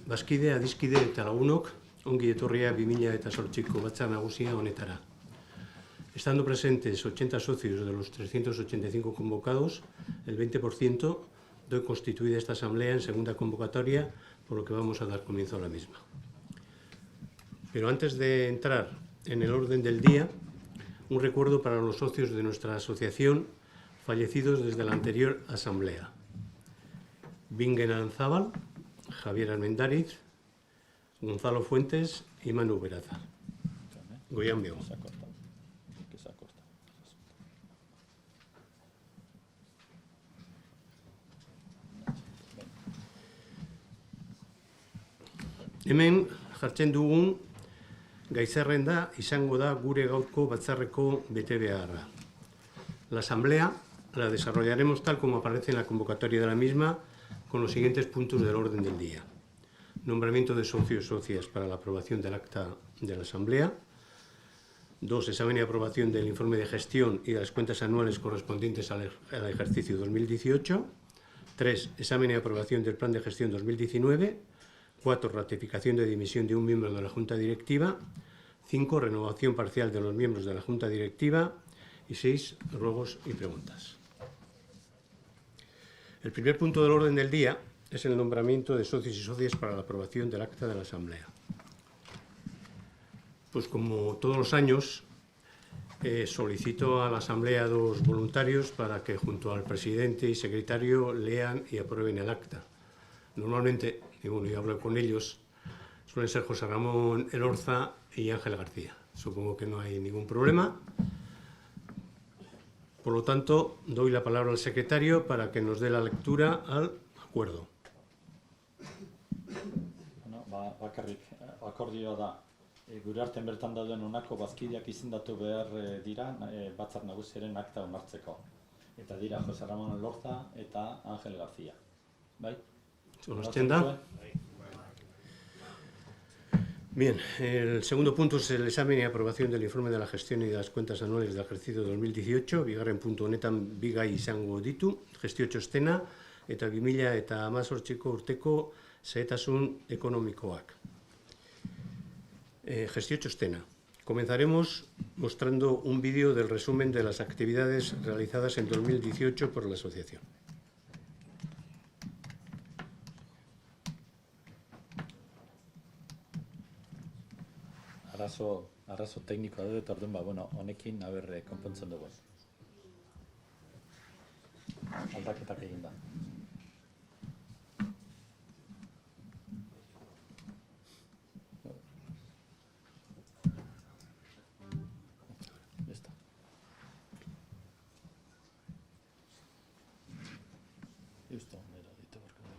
Bazkide, adiskide eta lagunok, ongi etorria 2008ko batzar nagusia honetara. Estando presentes 80 socios de los 385 convocados, el 20% doy constituida esta asamblea en segunda convocatoria, por lo que vamos a dar comienzo a la misma. Pero antes de entrar en el orden del día, un recuerdo para los socios de nuestra asociación fallecidos desde la anterior asamblea. Bingen Aranzábal, Javier Armendáriz, Gonzalo Fuentes y Manu Beraza. Goian Bego. Hemen jartzen dugun gaizerrenda izango da gure gaurko batzarreko betebeharra. La asamblea la desarrollaremos tal como aparece en la convocatoria de la misma, con los siguientes puntos del orden del día. Nombramiento de socios y socias para la aprobación del acta de la asamblea. 2. Examen y aprobación del informe de gestión y de las cuentas anuales correspondientes al ejercicio 2018. 3. Examen y aprobación del plan de gestión 2019. 4. Ratificación de dimisión de un miembro de la Junta Directiva. 5. Renovación parcial de los miembros de la Junta Directiva. Y 6. Ruegos y preguntas. El primer punto del orden del día es el nombramiento de socios y socias para la aprobación del acta de la Asamblea. Pues como todos los años, solicito a la Asamblea 2 voluntarios para que junto al presidente y secretario lean y aprueben el acta. Normalmente, y bueno, yo hablo con ellos, suelen ser José Ramón Elorza y Ángel García. Supongo que no hay ningún problema. Por lo tanto, doy la palabra al secretario para que nos dé la lectura al acuerdo. Bakarrik, akordioa da. Gure artean bertan dauden honako bazkideak izendatu behar dira batzar nagusiaren akta onartzeko. Eta dira José Ramón Elorza eta Ángel García. Bai? ¿Onosten da? Bien, el segundo punto es el examen y aprobación del informe de la gestión y de las cuentas anuales del ejercicio 2018. Bigarren puntu honetan bigai izango ditu, gestio txostena eta 2018ko urteko xehetasun ekonomikoak. Gestio txostena. Comenzaremos mostrando un vídeo del resumen de las actividades realizadas en 2018 por la asociación. Arazo teknikoa dut, eta orduan, bueno, honekin konpontzen dugu. Aldaketak egin da. Listo. Listo, nera ditu barko dugu.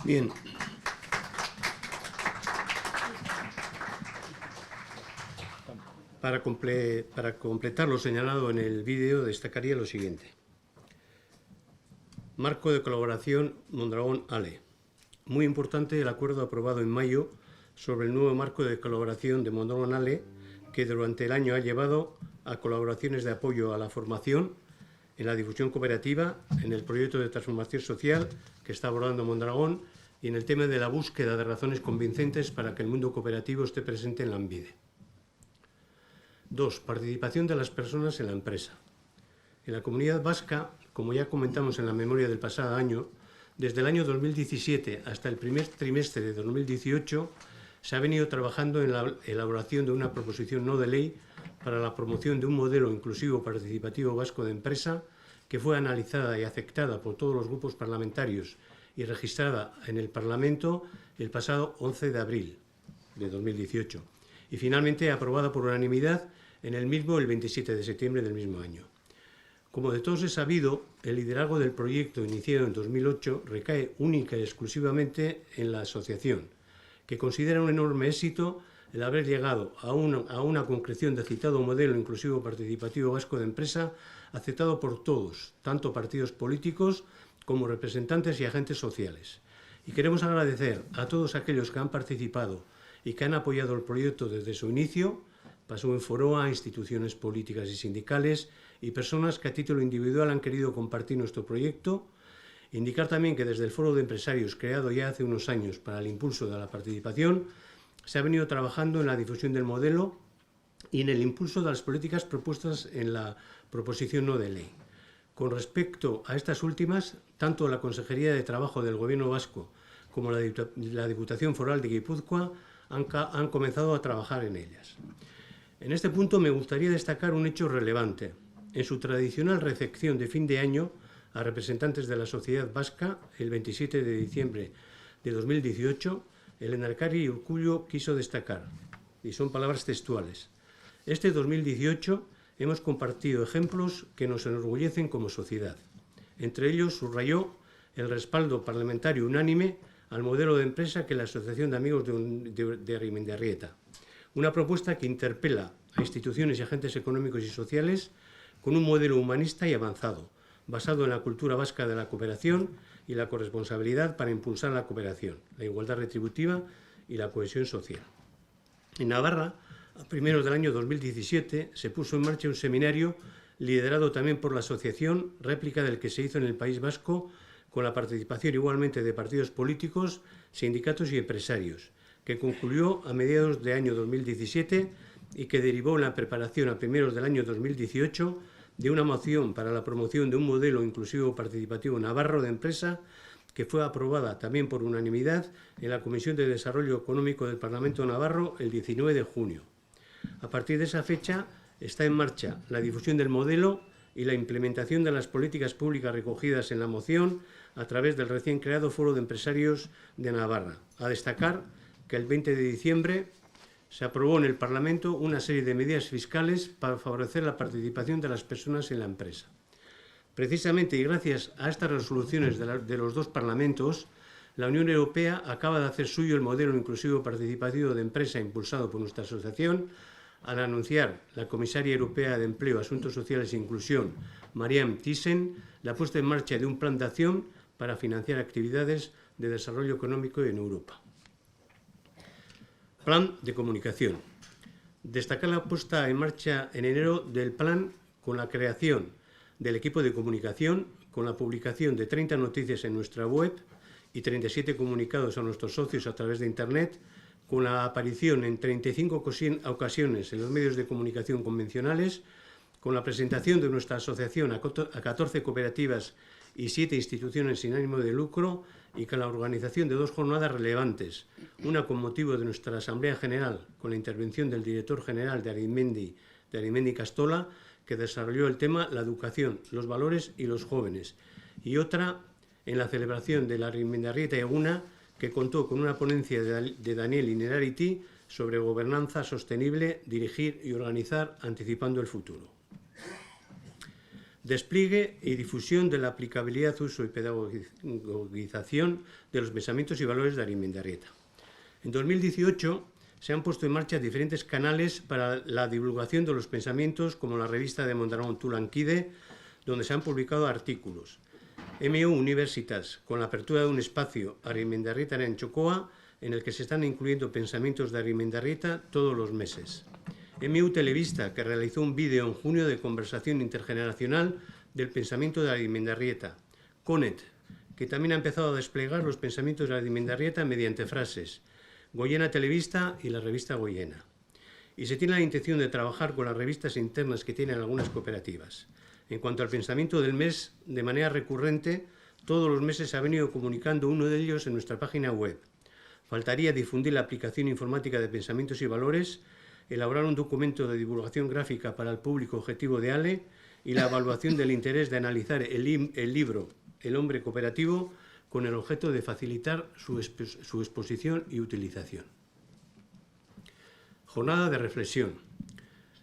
Bien. Para completar lo señalado en el vídeo, destacaría lo siguiente. Marco de colaboración Mondragón-Ale. Muy importante el acuerdo aprobado en mayo sobre el nuevo marco de colaboración de Mondragón-Ale, que durante el año ha llevado a colaboraciones de apoyo a la formación, en la difusión cooperativa, en el proyecto de transformación social que está abordando Mondragón y en el tema de la búsqueda de razones convincentes para que el mundo cooperativo esté presente en Lanbide. 2. Participación de las personas en la empresa. En la Comunidad Vasca, como ya comentamos en la memoria del pasado año, desde el año 2017 hasta el primer trimestre de 2018 se ha venido trabajando en la elaboración de una proposición no de ley para la promoción de un modelo inclusivo participativo vasco de empresa que fue analizada y aceptada por todos los grupos parlamentarios y registrada en el Parlamento el pasado 11 de abril de 2018 y finalmente aprobada por unanimidad en el mismo el 27 de septiembre del mismo año. Como de todos es sabido, el liderazgo del proyecto iniciado en 2008 recae única y exclusivamente en la asociación, que considera un enorme éxito el haber llegado a una concreción de citado modelo inclusivo participativo vasco de empresa aceptado por todos, tanto partidos políticos como representantes y agentes sociales. Y queremos agradecer a todos aquellos que han participado y que han apoyado el proyecto desde su inicio, pasó en Foroa, instituciones políticas y sindicales y personas que a título individual han querido compartir nuestro proyecto. Indicar también que desde el Foro de Empresarios, creado ya hace unos años para el impulso de la participación, se ha venido trabajando en la difusión del modelo y en el impulso de las políticas propuestas en la proposición no de ley. Con respecto a estas últimas, tanto la Consejería de Trabajo del Gobierno vasco como la Diputación Foral de Guipúzcoa han comenzado a trabajar en ellas. En este punto me gustaría destacar un hecho relevante. En su tradicional recepción de fin de año a representantes de la sociedad vasca, el 27 de diciembre de 2018, el lehendakari Urkullu quiso destacar, y son palabras textuales: este 2018 hemos compartido ejemplos que nos enorgullecen como sociedad. Entre ellos subrayó el respaldo parlamentario unánime al modelo de empresa que la Asociación de Amigos de Arrimendarrieta. Una propuesta que interpela a instituciones y agentes económicos y sociales con un modelo humanista y avanzado, basado en la cultura vasca de la cooperación y la corresponsabilidad para impulsar la cooperación, la igualdad retributiva y la cohesión social. En Navarra, a primeros del año 2017, se puso en marcha un seminario liderado también por la asociación, réplica del que se hizo en el País Vasco, con la participación igualmente de partidos políticos, sindicatos y empresarios, que concluyó a mediados de año 2017 y que derivó en la preparación a primeros del año 2018 de una moción para la promoción de un modelo inclusivo participativo navarro de empresa que fue aprobada también por unanimidad en la Comisión de Desarrollo Económico del Parlamento Navarro el 19 de junio. A partir de esa fecha está en marcha la difusión del modelo y la implementación de las políticas públicas recogidas en la moción a través del recién creado Foro de Empresarios de Navarra. A destacar que el 20 de diciembre se aprobó en el Parlamento una serie de medidas fiscales para favorecer la participación de las personas en la empresa. Precisamente y gracias a estas resoluciones de los dos parlamentos, la Unión Europea acaba de hacer suyo el modelo inclusivo participativo de empresa impulsado por nuestra asociación, al anunciar la comisaria europea de Empleo, Asuntos Sociales e Inclusión, Marianne Thyssen, la puesta en marcha de un plan de acción para financiar actividades de desarrollo económico en Europa. Plan de comunicación. Destacar la puesta en marcha en enero del plan con la creación del equipo de comunicación, con la publicación de 30 noticias en nuestra web y 37 comunicados a nuestros socios a través de Internet, con la aparición en 35 ocasiones en los medios de comunicación convencionales, con la presentación de nuestra asociación a 14 cooperativas y 7 instituciones sin ánimo de lucro y con la organización de 2 jornadas relevantes, una con motivo de nuestra Asamblea General, con la intervención del director general de Arimendi Castola, que desarrolló el tema la educación, los valores y los jóvenes, y otra en la celebración de la Arrimendarrieta Eguna, que contó con una ponencia de Daniel Inerarity sobre gobernanza sostenible, dirigir y organizar anticipando el futuro. Despliegue y difusión de la aplicabilidad, uso y pedagogización de los pensamientos y valores de Arizmendiarrieta. En 2018 se han puesto en marcha diferentes canales para la divulgación de los pensamientos, como la revista de Mondragón Tulanquide, donde se han publicado artículos. MU Universitas, con la apertura de un espacio Arizmendiarrieta en Chocoa, en el que se están incluyendo pensamientos de Arizmendiarrieta todos los meses. MU Televista, que realizó un vídeo en junio de conversación intergeneracional del pensamiento de Arizmendiarrieta. CONET, que también ha empezado a desplegar los pensamientos de Arizmendiarrieta mediante frases. Goyena Televista y la revista Goyena. Y se tiene la intención de trabajar con las revistas internas que tienen algunas cooperativas. En cuanto al pensamiento del mes, de manera recurrente, todos los meses se ha venido comunicando uno de ellos en nuestra página web. Faltaría difundir la aplicación informática de pensamientos y valores, elaborar un documento de divulgación gráfica para el público objetivo de ALE y la evaluación del interés de analizar el libro El hombre cooperativo con el objeto de facilitar su exposición y utilización. Jornada de reflexión.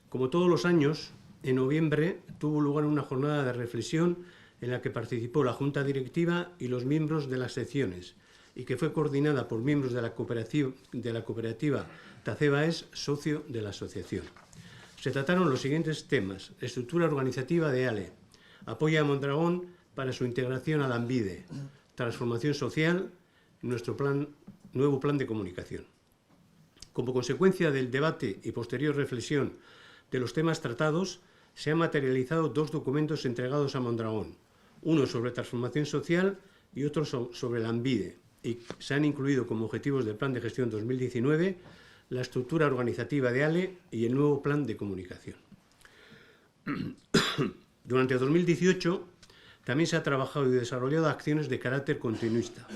Como todos los años, en noviembre tuvo lugar una jornada de reflexión en la que participó la Junta Directiva y los miembros de las secciones y que fue coordinada por miembros de la cooperativa Tacebaes, socio de la asociación. Se trataron los siguientes temas: estructura organizativa de ALE, apoyo a Mondragón para su integración a Lanbide, transformación social, nuestro nuevo plan de comunicación. Como consecuencia del debate y posterior reflexión de los temas tratados, se han materializado dos documentos entregados a Mondragón, uno sobre transformación social y otro sobre Lanbide, y se han incluido como objetivos del Plan de Gestión 2019 la estructura organizativa de ALE y el nuevo plan de comunicación. Durante 2018 también se ha trabajado y desarrollado acciones de carácter continuista.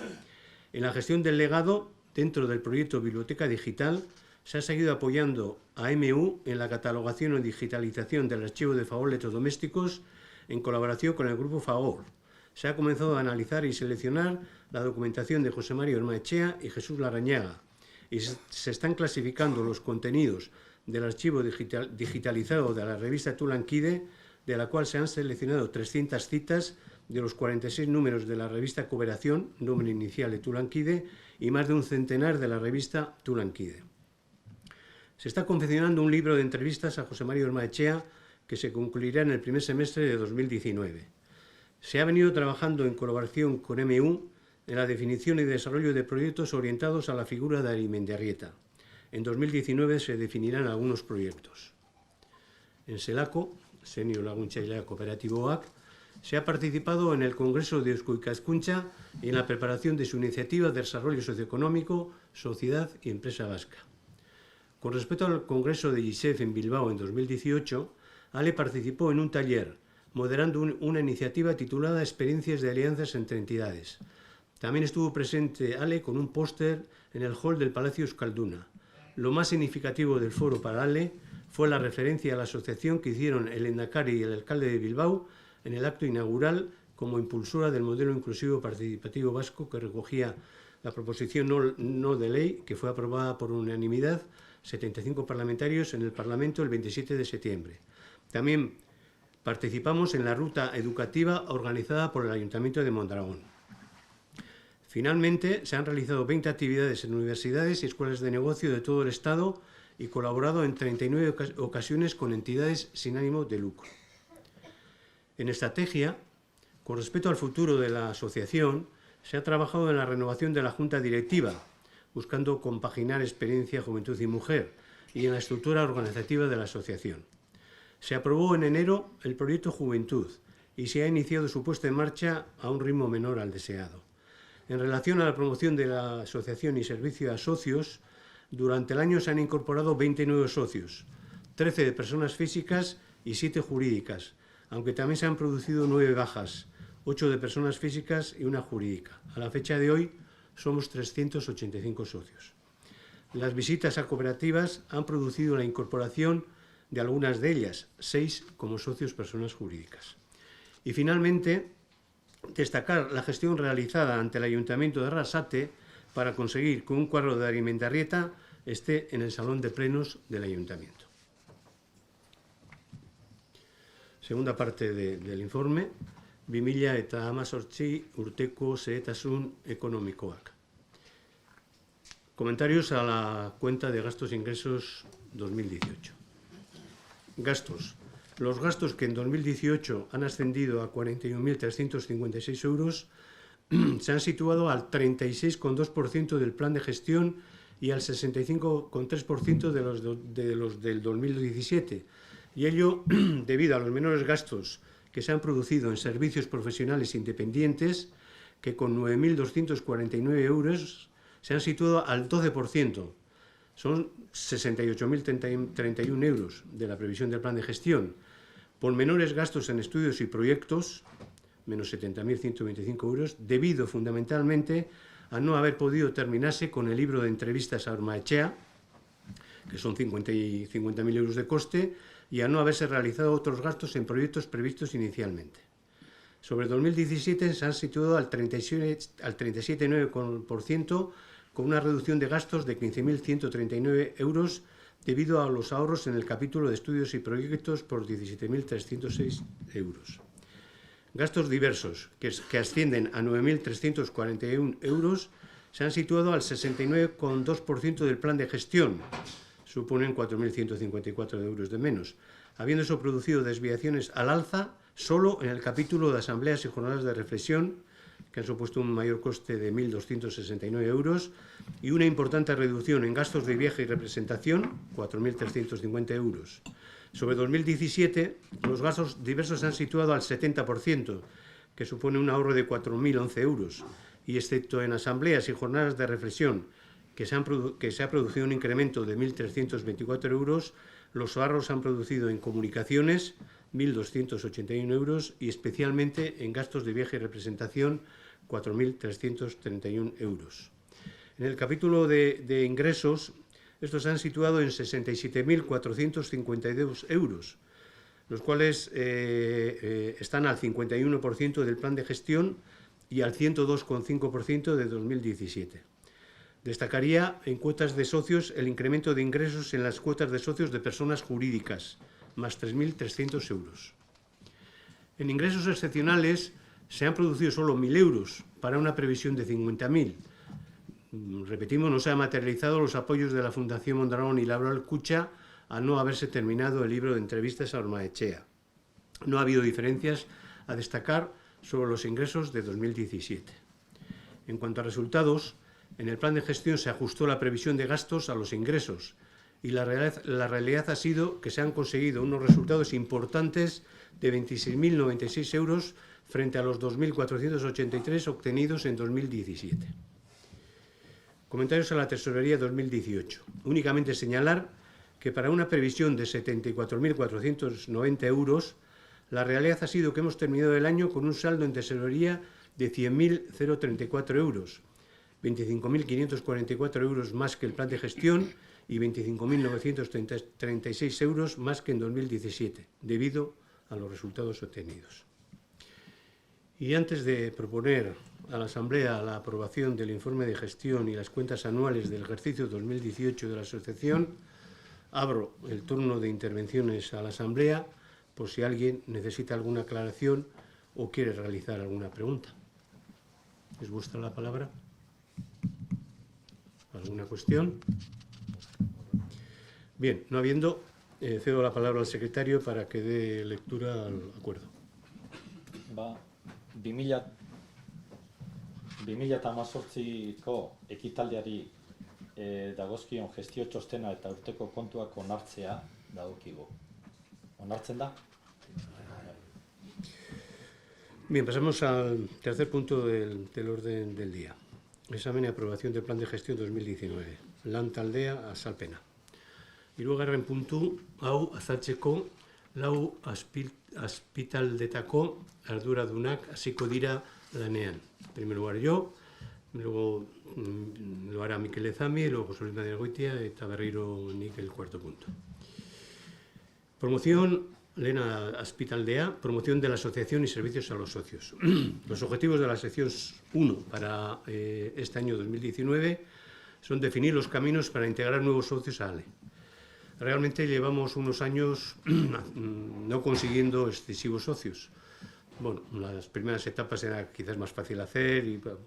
En la gestión del legado, dentro del proyecto Biblioteca Digital, se ha seguido apoyando a MU en la catalogación y digitalización del archivo de favor electrodomésticos en colaboración con el Grupo Fagor. Se ha comenzado a analizar y seleccionar la documentación de José María Ormaechea y Jesús Larrañaga y se están clasificando los contenidos del archivo digitalizado de la revista Tulanquide, de la cual se han seleccionado 300 citas de los 46 números de la revista Cooperación, nombre inicial de Tulanquide, y más de un centenar de la revista Tulanquide. Se está confeccionando un libro de entrevistas a José María Ormaechea que se concluirá en el primer semestre de 2019. Se ha venido trabajando en colaboración con MU en la definición y desarrollo de proyectos orientados a la figura de Arizmendiarrieta. En 2019 se definirán algunos proyectos. En SELACO, Senior Laguntzailea Kooperatiboak, se ha participado en el Congreso de Eusko Ikaskuntza y en la preparación de su iniciativa de desarrollo socioeconómico, sociedad y empresa vasca. Con respecto al Congreso de GISEF en Bilbao en 2018, ALE participó en un taller, moderando una iniciativa titulada Experiencias de alianzas entre entidades. También estuvo presente ALE con un póster en el hall del Palacio Euskalduna. Lo más significativo del foro para ALE fue la referencia a la asociación que hicieron el Lehendakari y el alcalde de Bilbao en el acto inaugural como impulsora del modelo inclusivo participativo vasco que recogía la proposición no de ley que fue aprobada por unanimidad, 75 parlamentarios en el Parlamento el 27 de septiembre. También participamos en la ruta educativa organizada por el Ayuntamiento de Mondragón. Finalmente, se han realizado 20 actividades en universidades y escuelas de negocio de todo el Estado y colaborado en 39 ocasiones con entidades sin ánimo de lucro. En estrategia, con respecto al futuro de la asociación, se ha trabajado en la renovación de la Junta Directiva, buscando compaginar experiencia, juventud y mujer, y en la estructura organizativa de la asociación. Se aprobó en enero el proyecto Juventud y se ha iniciado su puesta en marcha a un ritmo menor al deseado. En relación a la promoción de la asociación y servicio a socios, durante el año se han incorporado 20 nuevos socios, 13 de personas físicas y 7 jurídicas, aunque también se han producido 9 bajas, 8 de personas físicas y 1 jurídica. A la fecha de hoy somos 385 socios. Las visitas a cooperativas han producido la incorporación de algunas de ellas, 6 como socios personas jurídicas. Y finalmente, destacar la gestión realizada ante el Ayuntamiento de Arrasate para conseguir que un cuadro de Arizmendiarrieta esté en el salón de plenos del Ayuntamiento. Segunda parte del informe, 2018 urteko xehetasun ekonomikoak. Comentarios a la cuenta de gastos-ingresos 2018. Gastos. Los gastos que en 2018 han ascendido a 41.356 euros se han situado al 36,2% del plan de gestión y al 65,3% de los del 2017. Y ello debido a los menores gastos que se han producido en servicios profesionales independientes, que con 9.249 euros se han situado al 12%. Son 68.031 euros de la previsión del plan de gestión. Por menores gastos en estudios y proyectos, menos 70.125 euros, debido fundamentalmente a no haber podido terminarse con el libro de entrevistas a Ormaechea, que son 50.000 euros de coste, y a no haberse realizado otros gastos en proyectos previstos inicialmente. Sobre 2017 se han situado al 37,9%, con una reducción de gastos de 15.139 euros debido a los ahorros en el capítulo de estudios y proyectos por 17.306 euros. Gastos diversos, que ascienden a 9.341 euros, se han situado al 69,2% del plan de gestión, suponen 4.154 euros de menos, habiéndose producido desviaciones al alza solo en el capítulo de asambleas y jornadas de reflexión, que han supuesto un mayor coste de 1.269 euros, y una importante reducción en gastos de viaje y representación, 4.350 euros. Sobre 2017, los gastos diversos se han situado al 70%, que supone un ahorro de 4.011 euros, y excepto en asambleas y jornadas de reflexión, que se ha producido un incremento de 1.324 euros, los ahorros se han producido en comunicaciones, 1.281 euros, y especialmente en gastos de viaje y representación, 4.331 euros. En el capítulo de ingresos, estos se han situado en 67.452 euros, los cuales están al 51% del plan de gestión y al 102,5% de 2017. Destacaría en cuotas de socios el incremento de ingresos en las cuotas de socios de personas jurídicas, más 3.300 euros. En ingresos excepcionales se han producido solo 1.000 euros para una previsión de 50.000. Repetimos, no se han materializado los apoyos de la Fundación Mondragón y Laboral Cucha al no haberse terminado el libro de entrevistas a Ormaechea. No ha habido diferencias a destacar sobre los ingresos de 2017. En cuanto a resultados, en el plan de gestión se ajustó la previsión de gastos a los ingresos y la realidad ha sido que se han conseguido unos resultados importantes de 26.096 euros frente a los 2.483 obtenidos en 2017. Comentarios a la Tesorería 2018. Únicamente señalar que para una previsión de 74.490 euros, la realidad ha sido que hemos terminado el año con un saldo en tesorería de 100.034 euros, 25.544 euros más que el plan de gestión y 25.936 euros más que en 2017, debido a los resultados obtenidos. Y antes de proponer a la Asamblea la aprobación del informe de gestión y las cuentas anuales del ejercicio 2018 de la Asociación, abro el turno de intervenciones a la Asamblea por si alguien necesita alguna aclaración o quiere realizar alguna pregunta. ¿Es vuestra la palabra? ¿Alguna cuestión? Bien, no habiendo, cedo la palabra al secretario para que dé lectura al acuerdo. 2018ko ekitaldiari dagozkion gestio txostena eta urteko kontuak onartzea dagokigu. ¿Onartzen da? Bien, pasamos al tercer punto del orden del día. Examen y aprobación del plan de gestión 2019. Lantaldea azalpena. Hirugarren puntu hau azaltzeko lau azpitaldetako arduradunak hasiko dira lanean. En primer lugar yo, luego lo hará Mikel Ezami, luego José Luis Madrid Goitia eta berriro nik el cuarto punto. Promoción, Lena Azpitaldea, promoción de la asociación y servicios a los socios. Los objetivos de la sección 1 para este año 2019 son definir los caminos para integrar nuevos socios a ALE, Realmente llevamos unos años no consiguiendo excesivos socios. Bueno, las primeras etapas era quizás más fácil hacer y pues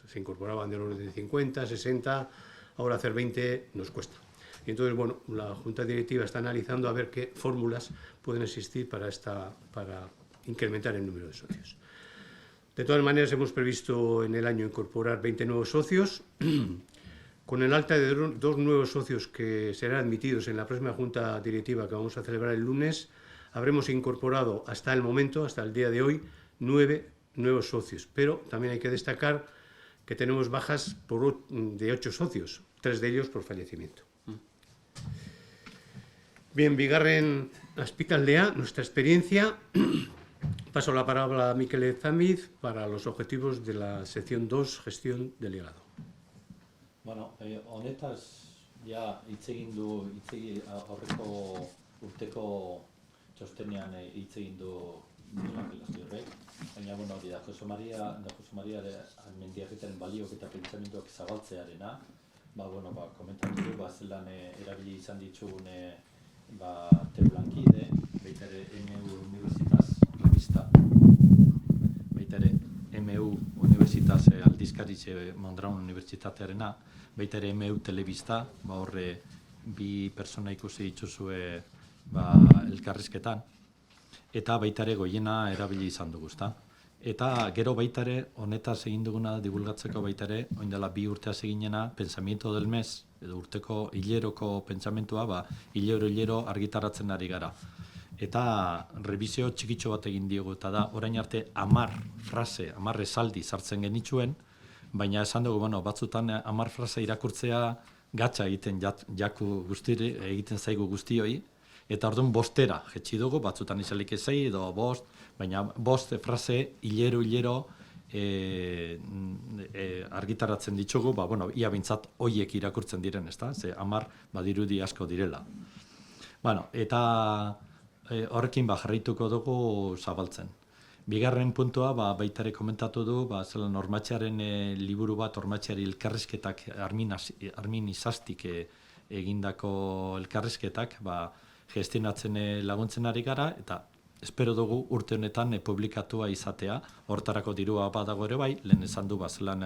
se incorporaban del orden de 50, 60, ahora hacer 20 nos cuesta. Y entonces, bueno, la Junta Directiva está analizando a ver qué fórmulas pueden existir para incrementar el número de socios. De todas maneras, hemos previsto en el año incorporar 20 nuevos socios, con el alta de 2 nuevos socios que serán admitidos en la próxima Junta Directiva que vamos a celebrar el lunes. Habremos incorporado hasta el momento, hasta el día de hoy, 9 nuevos socios, pero también hay que destacar que tenemos bajas de 8 socios, 3 de ellos por fallecimiento. Bien, bigarren azpitaldea, nuestra experiencia. Paso la palabra a Mikel Zamiz para los objetivos de la sección 2, gestión del legado. Bueno, honetaz, ja, hitz egin du, aurreko urteko txostenean hitz egin du horrek, baina, bueno, hori da, Jose Maria Mendiarritaren baliok eta pentsamenduak zabaltzearena, bueno, komentatu du, zelan erabili izan ditugun Teulankide, baita ere MU Universitas revista, baita ere MU Universitas aldizkaritze Mondragon Unibertsitatearena, baita ere MU Telebista, horre bi pertsona ikusi dituzue elkarrizketan, eta baita ere Goiena erabili izan dugu, ezta? Eta gero baita ere, honetaz egin duguna divulgatzeko baita ere, oin dela 2 urteaz eginena, Pensamiento del Mes, edo urteko hileroko pentsamentua, hilero argitaratzen ari gara. Eta revizio txikitxo bat egin diogu, eta da, orain arte 10 frase, 10 esaldi sartzen genituen, baina esan dugu, bueno, batzutan 10 frase irakurtzea gatza egiten egiten zaigu guztioi, eta orduan 5 jetxi dugu, batzutan izalik ezei edo 5, baina 5 frase hilero argitaratzen ditugu, bueno, ia bintzat hoiek irakurtzen diren, ezta? Ze 10 badirudi asko direla. Bueno, eta horrekin jarraituko dugu zabaltzen. Bigarren puntua, baitare komentatu du, zelan Ormatxearen liburu bat, Ormatxeari elkarrizketak, Armin Izastik egindako elkarrizketak, gestionatzen laguntzen ari gara, eta espero dugu urte honetan publikatua izatea, hortarako dirua badago ere bai, lehen esan du zelan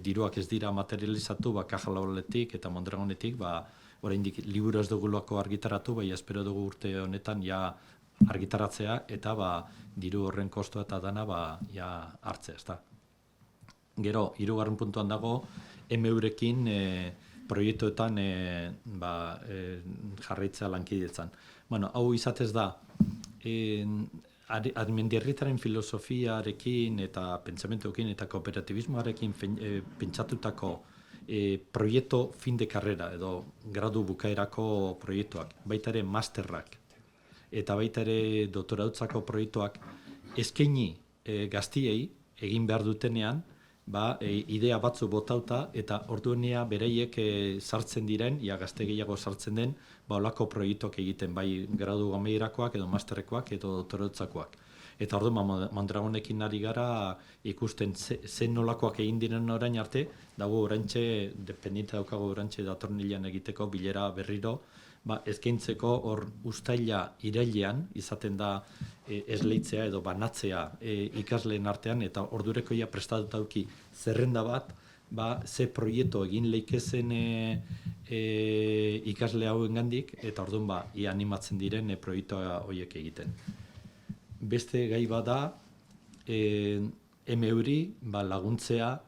diruak ez dira materializatu, Kajalaboletik eta Mondragonetik, oraindik liburu ez dugulako argitaratu, bai espero dugu urte honetan ja argitaratzea, eta diru horren kostua eta dana ja hartzea, ezta. Gero, 3. puntuan dago, MU-rekin proiektuetan jarraitzea lankidetzan. Bueno, hau izatez da, Mendiarritaren filosofiarekin eta pentsamentuekin eta kooperatibismoarekin pentsatutako proiektu fin de carrera edo gradu bukaerako proiektuak, baita ere masterrak eta baita ere doktorautzako proiektuak eskaini gaztiei egin behar dutenean, idea batzu botauta eta orduenea bereiek sartzen diren, gazte gehiago sartzen den, olako proiektuak egiten, bai gradu amaierako edo masterrekoak edo doktorautzakoak. Eta orduan Mondragonekin ari gara ikusten zen nolakoak egin diren orain arte, dago orantxe, dependiente daukago orantxe datorren hilean egiteko bilera berriro, eskaintzeko hor uztaila irailean izaten da esleitzea edo banatzea ikasleen artean, eta ordureko prestatuta dauki zerrenda bat, ze proiektu egin leikezen ikasle hauengandik, eta orduan ia animatzen diren proiektu horiek egiten. Beste gai bada, MU-ri laguntzea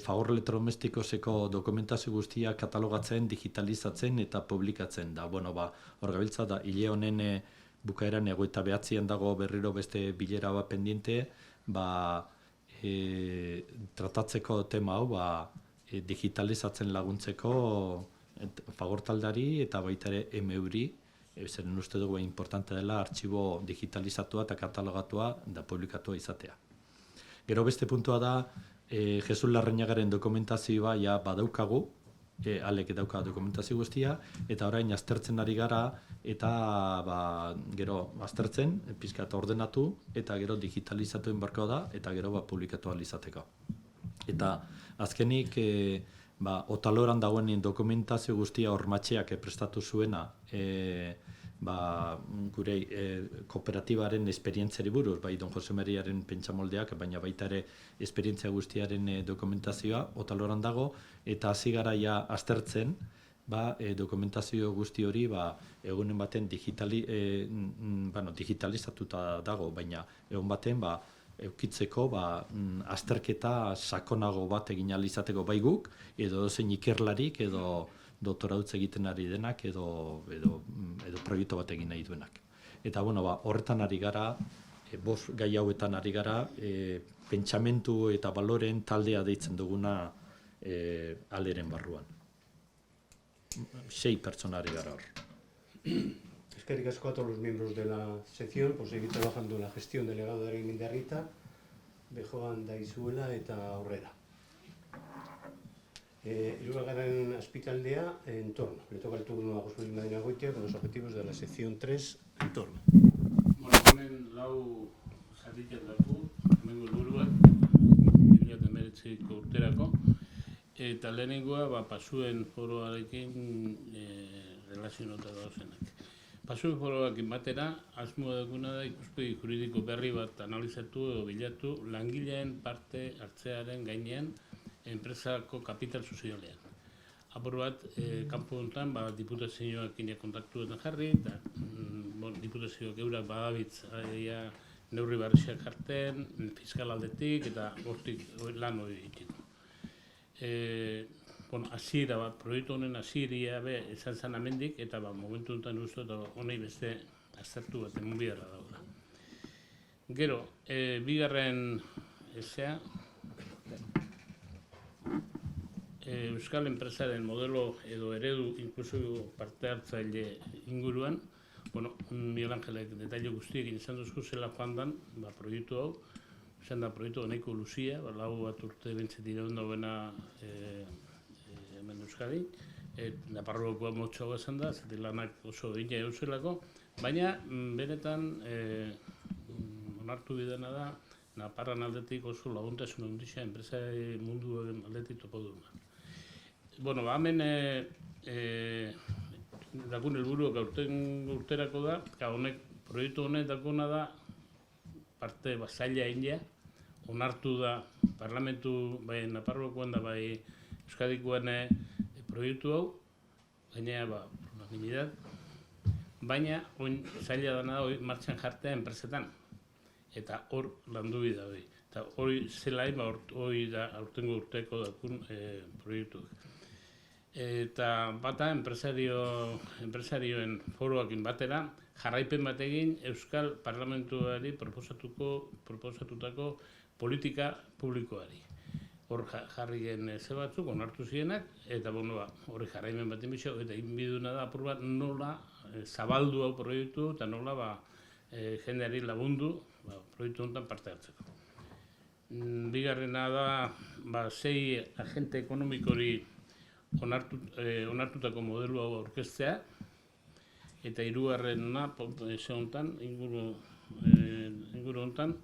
Fagor Elektrodomestikoseko dokumentazio guztia katalogatzen, digitalizatzen eta publikatzen da. Hor gabiltza da, hile honen bukaeran 29an dago berriro beste bilera bat pendiente, tratatzeko tema hau, digitalizatzen laguntzeko Fagor taldari eta baita ere MU-ri, zeren uste dugu importante dela artxibo digitalizatua eta katalogatua da publikatua izatea. Gero beste puntua da, Jesus Larrañagaren dokumentazioa badaukagu, alek dauka dokumentazio guztia, eta orain aztertzen ari gara, eta gero aztertzen, pixka eta ordenatu, eta gero digitalizatu inbarko da, eta gero publikatu ahal izateko. Eta azkenik Otaloran dagoen dokumentazio guztia hormatxeak prestatu zuena, gure kooperatibaren esperientziari buruz, bai Don Jose Mariaren pentsamoldeak, baina baita ere esperientzia guztiaren dokumentazioa Otaloran dago, eta hasi gara ja aztertzen, dokumentazio guzti hori egunen baten digitalizatuta dago, baina egun baten eukitzeko azterketa sakonago bat egin ahal izateko bai guk, edo dozein ikerlarik, edo doktorautza egiten ari denak, edo proiektu bat egin nahi duenak. Eta horretan ari gara, gai hauetan ari gara, pentsamentu eta baloren taldea deitzen duguna aleren barruan. 6 pertsona ari gara hor. Eskerrik asko a todos los miembros de la sección por seguir trabajando en la gestión del legado de Aremindarrita, bejoan daizuela eta aurrera. Hirugarren azpitaldea, entorno. Le toca el turno a José Luis Medina Goitia con los objetivos de la sección 3, entorno. Hemen lau zatitzen dugu, hemengo helburuak 2019ko urterako, eta lehenengoa pasuen foroarekin relazionatuta daudenak. Pasuen foroarekin batera, asmoa duguna da ikuspegi juridiko berri bat analizatu edo bilatu langileen parte hartzearen gainean enpresako kapital sozialean. Apur bat, kanpo honetan, diputazioekin kontaktuetan jarri, eta diputazioak eurak badabitz neurri barriak jartzen, fiskal aldetik eta hortik lan hori egiteko. Hasiera bat, proiektu honen hasieria esan zen amendik, eta momentu honetan uste eta honei beste aztertu bat emun biharra dauda. Gero, bigarren ezea, Euskal enpresaren modelo edo eredu inklusibo parte hartzaile inguruan, Miguel Angelek detaile guztiekin izan duzku zela joan dan, proiektu hau, izan da proiektu nahiko luzia, lau bat urte bentzet iraun dagoena hemen Euskadi, Naparrokoa motxoa esan da, zati lanak oso egina euselako, baina benetan onartu bidena da, Naparran aldetik oso laguntasun handixea enpresa mundu aldetik topo duena. Hemen dakun helburuak aurten urterako da, proiektu honek dakuna da parte zaila egin onartu da parlamentu bai Naparrokoan da bai Euskadikoan proiektu hau, baina zaila dena da martxan jartea enpresetan, eta hor landu bida hori. Eta hori zelain, hori da aurtengo urteko dakun proiektuak. Eta bata enpresarioen foroakin batera jarraipen bat egin Euskal Parlamentuari proposatutako politika publikoari. Hor jarri gen ze batzuk, onartu zienak, eta hori jarraimen bat inbizio, eta inbiduna da apur bat nola zabaldu hau proiektu eta nola jendeari lagundu proiektu honetan parte hartzeko. Bigarrena da 6 agente ekonomikori onartutako modelu hau aurkeztea, eta hirugarrena inguru honetan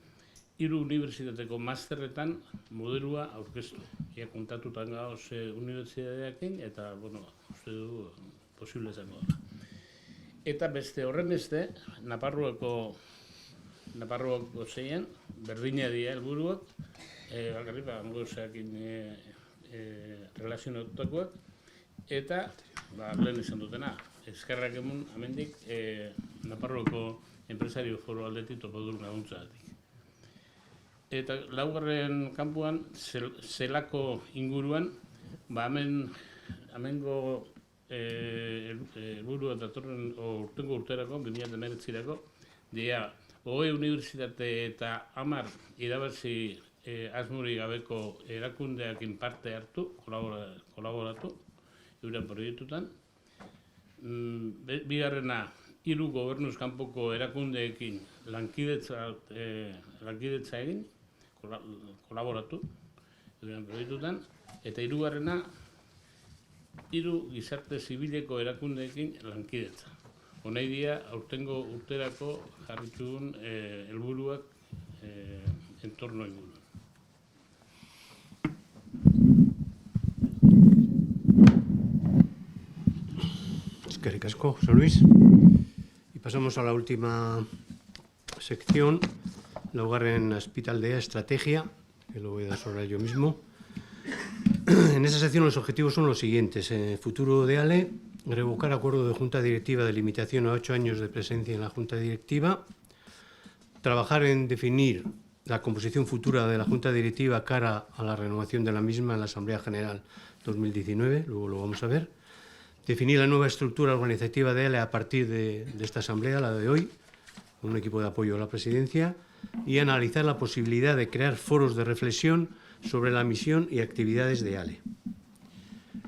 3 unibertsitateko masterretan modelua aurkeztu. Ia kontatutan gauz unibertsitateakin, eta uste du posible izango da. Eta horren beste, Naparroako zeien, berdina dira helburuak, bakarrik anglosakin relazionatutakoak, eta lehen izan dutena, eskerrak emun amendik Naparroako enpresario foro aldetik topodur laguntzatik. Eta laugarren kanpuan, zelako inguruan, amengo helburua datorren urtengo urterako, 2019-erako, dira 20 unibertsitate eta 10 irabazi asmorik gabeko erakundeakin parte hartu, kolaboratu, euren proiektutan. Bigarrena, 3 gobernuz kanpoko erakundeekin lankidetza egin, kolaboratu, euren proiektutan. Eta hirugarrena, 3 gizarte zibileko erakundeekin lankidetza. Honei dira, aurtengo urterako jarritxugun helburuak entorno inguruan. Eskerrik asko, José Luis. Y pasamos a la última sección, laugarren azpitaldea, estrategia, que lo voy a dar sobre yo mismo. En esa sección los objetivos son los siguientes. Futuro de ALE, revocar acuerdo de Junta Directiva de limitación a 8 años de presencia en la Junta Directiva, trabajar en definir la composición futura de la Junta Directiva cara a la renovación de la misma en la Asamblea General 2019, luego lo vamos a ver, definir la nueva estructura organizativa de ALE a partir de esta Asamblea, la de hoy, con un equipo de apoyo a la Presidencia, y analizar la posibilidad de crear foros de reflexión sobre la misión y actividades de ALE.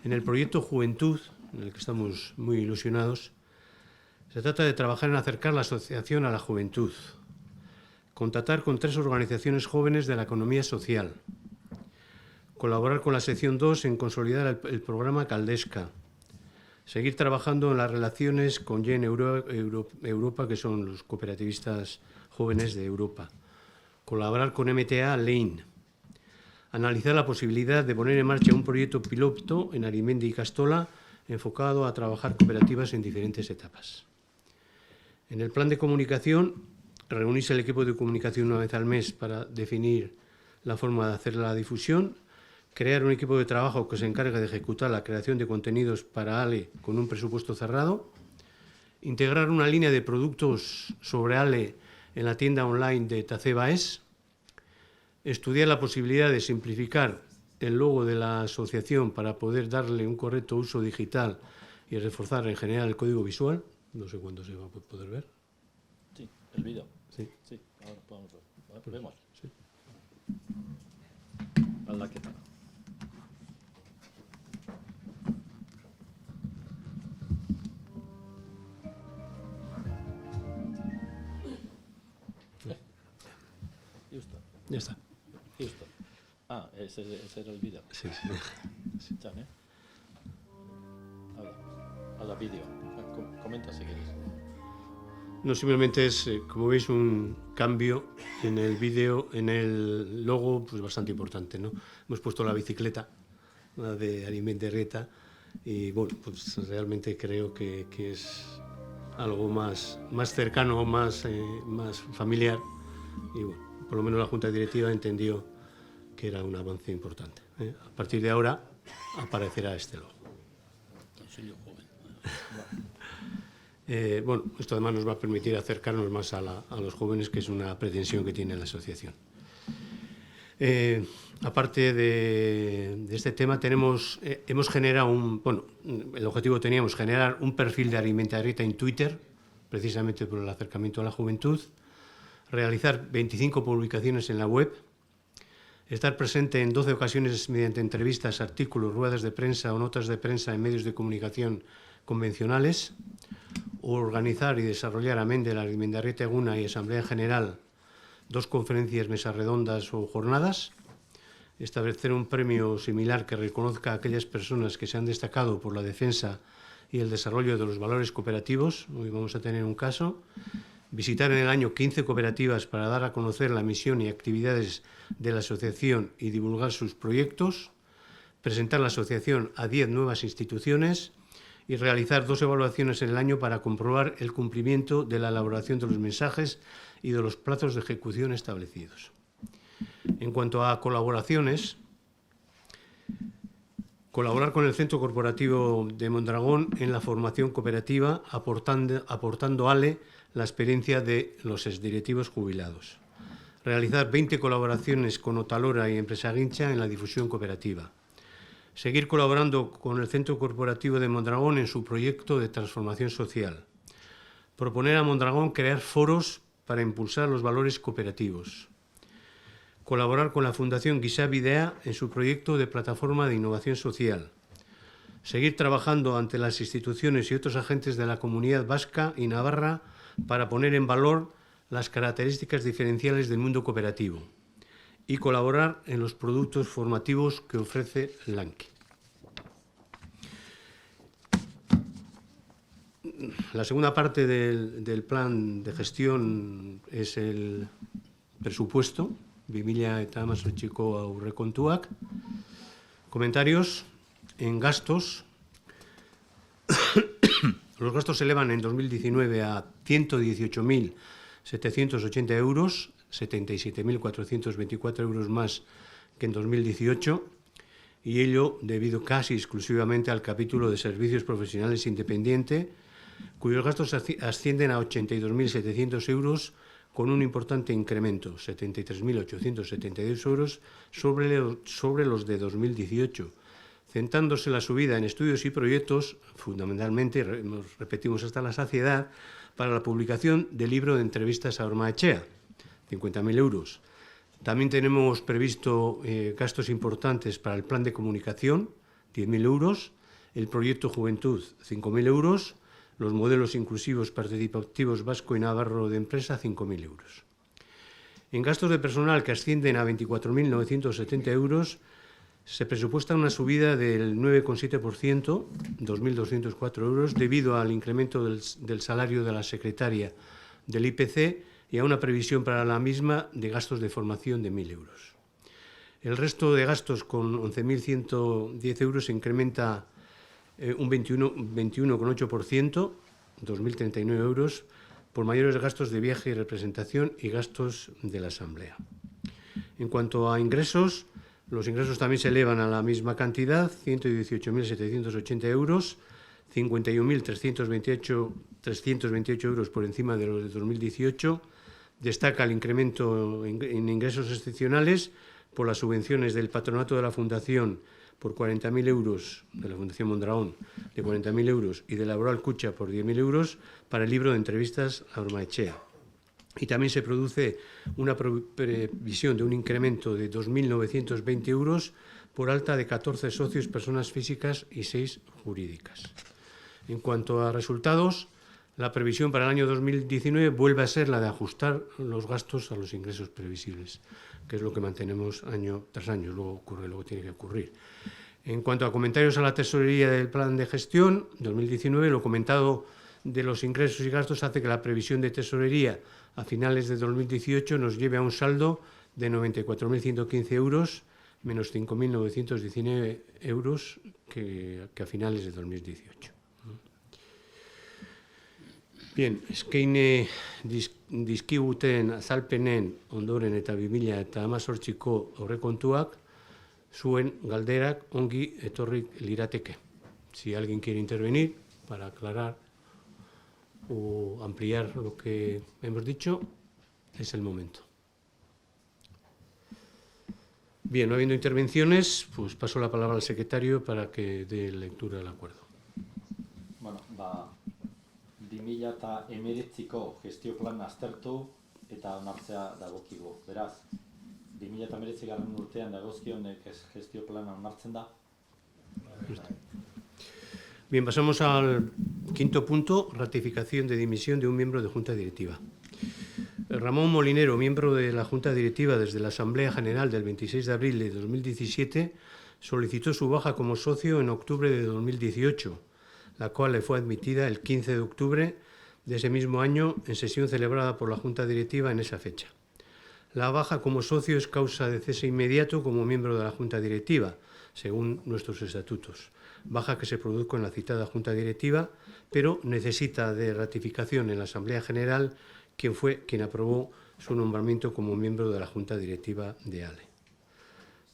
En el proyecto Juventud, en el que estamos muy ilusionados, se trata de trabajar en acercar la asociación a la juventud, contactar con 3 organizaciones jóvenes de la economía social, colaborar con la sección 2 en consolidar el programa Caldesca, seguir trabajando en las relaciones con Gen Europa, que son los cooperativistas jóvenes de Europa, colaborar con MTA Lane, analizar la posibilidad de poner en marcha un proyecto piloto en Arimendi y Castola enfocado a trabajar cooperativas en diferentes etapas. En el plan de comunicación, reunirse el equipo de comunicación una vez al mes para definir la forma de hacer la difusión, crear un equipo de trabajo que se encargue de ejecutar la creación de contenidos para ALE con un presupuesto cerrado, integrar una línea de productos sobre ALE en la tienda online de Tacebaes, estudiar la posibilidad de simplificar el logo de la asociación para poder darle un correcto uso digital y reforzar en general el código visual. No sé cuándo se va a poder ver. Sí, el vídeo. Sí. Sí, ahora podemos ver. Vemos. Sí. Aldaketa. Justo. Ya está. Justo. Ah, ese era el vídeo. Sí. Chan, Habla vídeo. Comenta si quieres. No, simplemente es, como veis, un cambio en el vídeo, en el logo, pues bastante importante, ¿no? Hemos puesto la bicicleta, la de Arimendi Reta, y bueno, pues realmente creo que es algo más cercano, más familiar, y bueno, por lo menos la Junta Directiva entendió que era un avance importante. A partir de ahora aparecerá este logo. Consejo Joven. Bueno, esto además nos va a permitir acercarnos más a los jóvenes, que es una pretensión que tiene la asociación. Aparte de este tema, hemos generado el objetivo teníamos generar un perfil de Arimendi Reta en Twitter, precisamente por el acercamiento a la juventud, realizar 25 publicaciones en la web, estar presente en 12 ocasiones mediante entrevistas, artículos, ruedas de prensa o notas de prensa en medios de comunicación convencionales, organizar y desarrollar, amén de la Arimendi Reta Eguna y Asamblea General, 2 conferencias, mesas redondas o jornadas, establecer un premio similar que reconozca a aquellas personas que se han destacado por la defensa y el desarrollo de los valores cooperativos. Hoy vamos a tener un caso. Visitar en el año 15 cooperativas para dar a conocer la misión y actividades de la asociación y divulgar sus proyectos. Presentar la asociación a 10 nuevas instituciones y realizar 2 evaluaciones en el año para comprobar el cumplimiento de la elaboración de los mensajes y de los plazos de ejecución establecidos. En cuanto a colaboraciones, colaborar con el Centro Corporativo de Mondragón en la formación cooperativa, aportando ALE la experiencia de los exdirectivos jubilados. Realizar 20 colaboraciones con Otalora y Empresa Guincha en la difusión cooperativa. Seguir colaborando con el Centro Corporativo de Mondragón en su proyecto de transformación social. Proponer a Mondragón crear foros para impulsar los valores cooperativos. Colaborar con la Fundación Guisá Videa en su proyecto de plataforma de innovación social. Seguir trabajando ante las instituciones y otros agentes de la comunidad vasca y navarra para poner en valor las características diferenciales del mundo cooperativo. Y colaborar en los productos formativos que ofrece LANCE. La segunda parte del plan de gestión es el presupuesto, 2018 aurrekontuak. Comentarios. En gastos, Los gastos se elevan en 2019 a 118.780 euros, 77.424 euros más que en 2018, y ello debido casi exclusivamente al capítulo de servicios profesionales independiente, cuyos gastos ascienden a 82.700 euros, con un importante incremento, 73.872 euros, sobre los de 2018, centrándose la subida en estudios y proyectos, fundamentalmente, repetimos hasta la saciedad, para la publicación del libro de entrevistas a Ormaechea, 50.000 euros. También tenemos previsto gastos importantes para el plan de comunicación, 10.000 euros, el proyecto Juventud, 5.000 euros, los modelos inclusivos participativos vasco y navarro de empresa, 5.000 euros. En gastos de personal, que ascienden a 24.970 euros, se presupuesta una subida del 9,7%, 2.204 euros, debido al incremento del salario de la secretaria del IPC y a una previsión para la misma de gastos de formación de 1.000 euros. El resto de gastos, con 11.110 euros, se incrementa un 21,8%, 2.039 euros, por mayores gastos de viaje y representación y gastos de la Asamblea. En cuanto a ingresos, los ingresos también se elevan a la misma cantidad, 118.780 euros, 51.328 euros por encima de los de 2018. Destaca el incremento en ingresos excepcionales por las subvenciones del Patronato de la Fundación por 40.000 euros, de la Fundación Mondragón, de 40.000 euros, y de Laboral Cucha por 10.000 euros para el libro de entrevistas a Ormaechea. Y también se produce una previsión de un incremento de 2.920 euros por alta de 14 socios, personas físicas y 6 jurídicas. En cuanto a resultados, la previsión para el año 2019 vuelve a ser la de ajustar los gastos a los ingresos previsibles, que es lo que mantenemos año tras año, luego ocurre lo que tiene que ocurrir. En cuanto a comentarios a la tesorería del plan de gestión 2019, lo comentado de los ingresos y gastos hace que la previsión de tesorería a finales de 2018 nos lleve a un saldo de 94.115 euros, menos 5.919 euros que a finales de 2018. Bien, eskaini dizkiguten azalpenen ondoren eta 2018ko aurrekontuak zuen galderak ongi etorri lirateke. Si alguien quiere intervenir para aclarar o ampliar lo que hemos dicho, es el momento. Bien, no habiendo intervenciones, pues paso la palabra al secretario para que dé lectura al acuerdo. Bueno, 2019ko gestio plan aztertu eta onartzea dagokigu. Beraz, 2019 garren urtean dagozkion gestio plana onartzen da. Bien, pasamos al quinto punto, ratificación de dimisión de un miembro de Junta Directiva. Ramón Molinero, miembro de la Junta Directiva desde la Asamblea General del 26 de abril de 2017, solicitó su baja como socio en octubre de 2018, la cual le fue admitida el 15 de octubre de ese mismo año en sesión celebrada por la Junta Directiva en esa fecha. La baja como socio es causa de cese inmediato como miembro de la Junta Directiva, según nuestros estatutos. Baja que se produjo en la citada Junta Directiva, pero necesita de ratificación en la Asamblea General, quien fue quien aprobó su nombramiento como miembro de la Junta Directiva de ALE.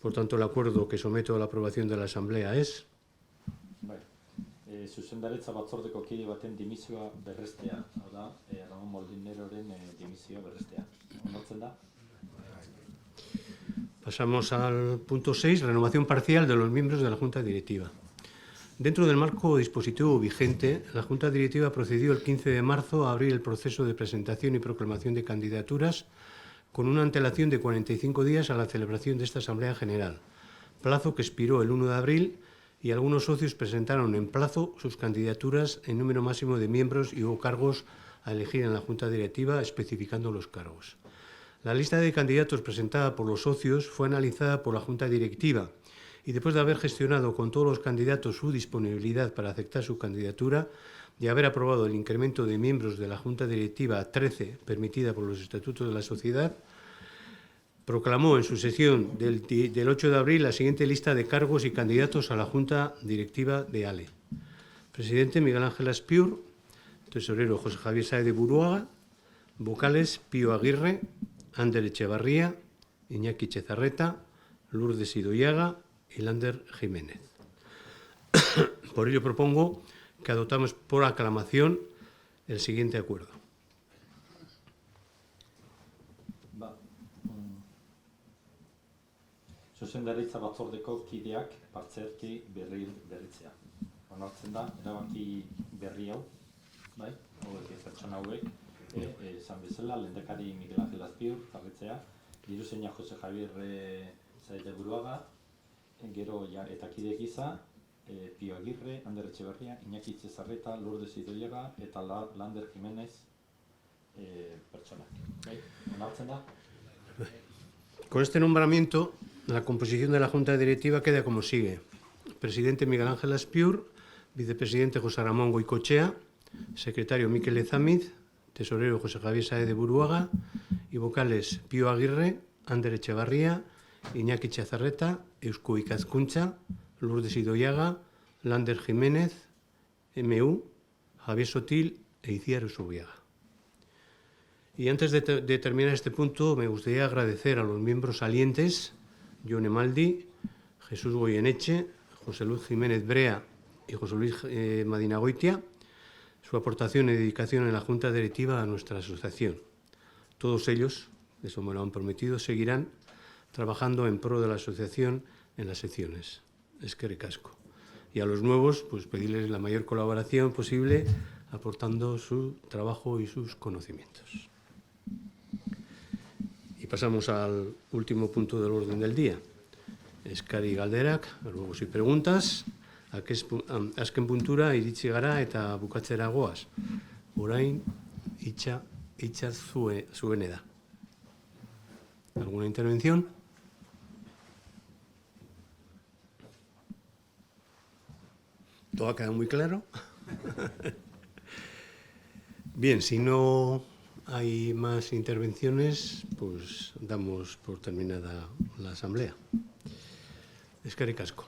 Por tanto, el acuerdo que someto a la aprobación de la Asamblea es... Zuzendaritza batzordeko kide baten dimisioa berrestea, hau da, Ramón Molineroren dimisioa berrestea. Onartzen da? Pasamos al punto 6, renovación parcial de los miembros de la Junta Directiva. Dentro del marco dispositivo vigente, la Junta Directiva procedió el 15 de marzo a abrir el proceso de presentación y proclamación de candidaturas con una antelación de 45 días a la celebración de esta Asamblea General, plazo que expiró el 1 de abril y algunos socios presentaron en plazo sus candidaturas en número máximo de miembros y o cargos a elegir en la Junta Directiva, especificando los cargos. La lista de candidatos presentada por los socios fue analizada por la Junta Directiva y después de haber gestionado con todos los candidatos su disponibilidad para aceptar su candidatura y haber aprobado el incremento de miembros de la Junta Directiva a 13, permitida por los estatutos de la sociedad, proclamó en su sesión del 8 de abril la siguiente lista de cargos y candidatos a la Junta Directiva de ALE. Presidente Miguel Ángel Aspiur, tesorero José Javier Sáez de Buruaga, vocales Pío Aguirre, Ander Echevarría, Iñaki Chezarreta, Lourdes Idoiaga y Lander Jiménez. Por ello propongo que adoptamos por aclamación el siguiente acuerdo. Zuzendaritza batzordeko kideak partzialki berritzea. Onartzen da, erabaki berri hau, bai, pertsona hauek, esan bezala, lehendakari Miguel Ángel Azpiur, jarritzea, diruzaina Jose Javier Sáez de Buruaga, gero eta kide gisa, Pío Aguirre, Ander Etxeberria, Iñaki Chezarreta, Lourdes Idoiaga eta Lander Jiménez pertsonak. Onartzen da? Con este nombramiento, la composición de la Junta Directiva queda como sigue. Presidente Miguel Ángel Azpiur, vicepresidente José Ramón Goicoechea, secretario Mikel Ezamiz, tesorero José Javier Sáez de Buruaga y vocales Pío Aguirre, Ander Etxebarría, Iñaki Chezarreta, Eusko Ikaskuntza, Lourdes Idoiaga, Lander Jiménez, MU, Javier Sotil e Itziar Usubiaga. Y antes de terminar este punto, me gustaría agradecer a los miembros salientes, Jon Emaldi, Jesús Goyeneche, José Luis Jiménez Brea y José Luis Madinagoitia, su aportación y dedicación en la Junta Directiva a nuestra asociación. Todos ellos, eso me lo han prometido, seguirán trabajando en pro de la asociación en las secciones. Eskerrik asko. Y a los nuevos, pues pedirles la mayor colaboración posible, aportando su trabajo y sus conocimientos. Y pasamos al último punto del orden del día. Eskari galderak, ruegos y preguntas. Azken puntura iritsi gara eta bukatzera goaz. Orain hitza zuene da. ¿Alguna intervención? ¿Todo ha quedado muy claro? Bien, si no hay más intervenciones, pues damos por terminada la asamblea. Eskerrik asko.